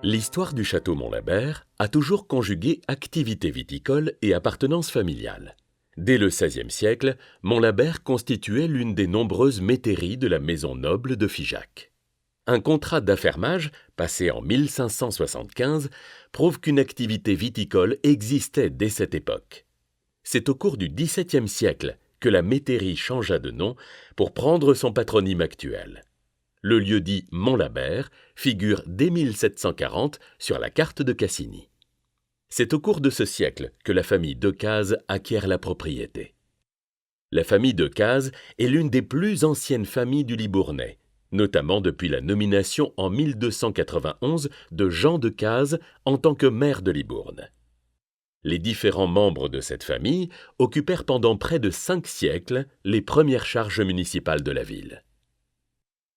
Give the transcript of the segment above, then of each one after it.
L'histoire du château Montlabert a toujours conjugué activité viticole et appartenance familiale. Dès le XVIe siècle, Montlabert constituait l'une des nombreuses métairies de la maison noble de Figeac. Un contrat d'affermage, passé en 1575, prouve qu'une activité viticole existait dès cette époque. C'est au cours du XVIIe siècle que la métairie changea de nom pour prendre son patronyme actuel. Le lieu-dit Montlabert figure dès 1740 sur la carte de Cassini. C'est au cours de ce siècle que la famille Decazes acquiert la propriété. La famille Decazes est l'une des plus anciennes familles du Libournais, notamment depuis la nomination en 1291 de Jean Decazes en tant que maire de Libourne. Les différents membres de cette famille occupèrent pendant près de 5 siècles les premières charges municipales de la ville.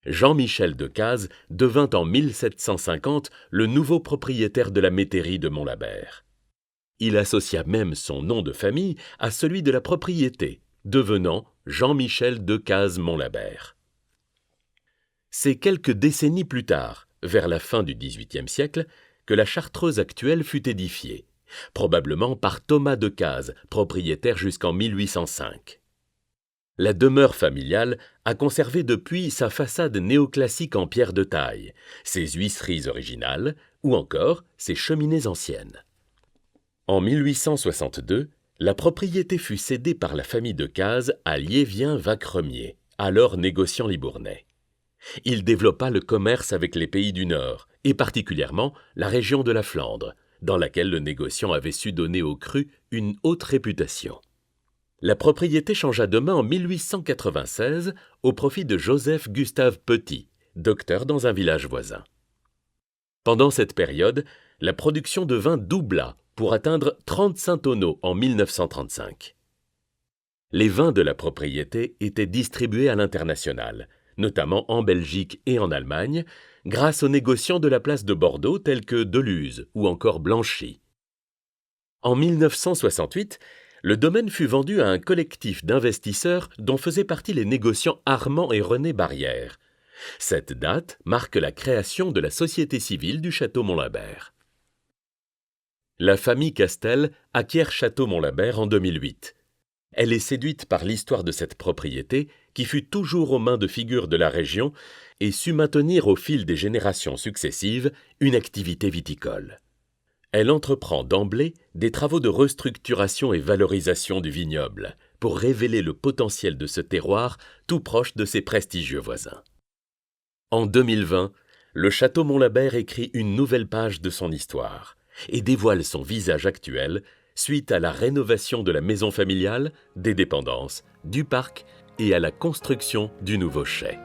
Jean-Michel Decazes devint en 1750 le nouveau propriétaire de la métairie de Montlabert. Il associa même son nom de famille à celui de la propriété, devenant Jean-Michel Decazes-Montlabert. C'est quelques décennies plus tard, vers la fin du XVIIIe siècle, que la chartreuse actuelle fut édifiée, probablement par Thomas Decazes, propriétaire jusqu'en 1805. La demeure familiale a conservé depuis sa façade néoclassique en pierre de taille, ses huisseries originales ou encore ses cheminées anciennes. En 1862, la propriété fut cédée par la famille Decazes à Liévien-Vacremier, alors négociant libournais. Il développa le commerce avec les pays du Nord, et particulièrement la région de la Flandre, dans laquelle le négociant avait su donner au cru une haute réputation. La propriété changea de main en 1896 au profit de Joseph Gustave Petit, docteur dans un village voisin. Pendant cette période, la production de vin doubla pour atteindre 35 tonneaux en 1935. Les vins de la propriété étaient distribués à l'international, notamment en Belgique et en Allemagne, grâce aux négociants de la place de Bordeaux tels que Deluse ou encore Blanchy. En 1968, le domaine fut vendu à un collectif d'investisseurs dont faisaient partie les négociants Armand et René Barrière. Cette date marque la création de la société civile du château Montlabert. La famille Castel acquiert Château Montlabert en 2008. Elle est séduite par l'histoire de cette propriété qui fut toujours aux mains de figures de la région et sut maintenir au fil des générations successives une activité viticole. Elle entreprend d'emblée des travaux de restructuration et valorisation du vignoble pour révéler le potentiel de ce terroir tout proche de ses prestigieux voisins. En 2020, le château Montlabert écrit une nouvelle page de son histoire et dévoile son visage actuel suite à la rénovation de la maison familiale, des dépendances, du parc et à la construction du nouveau chai.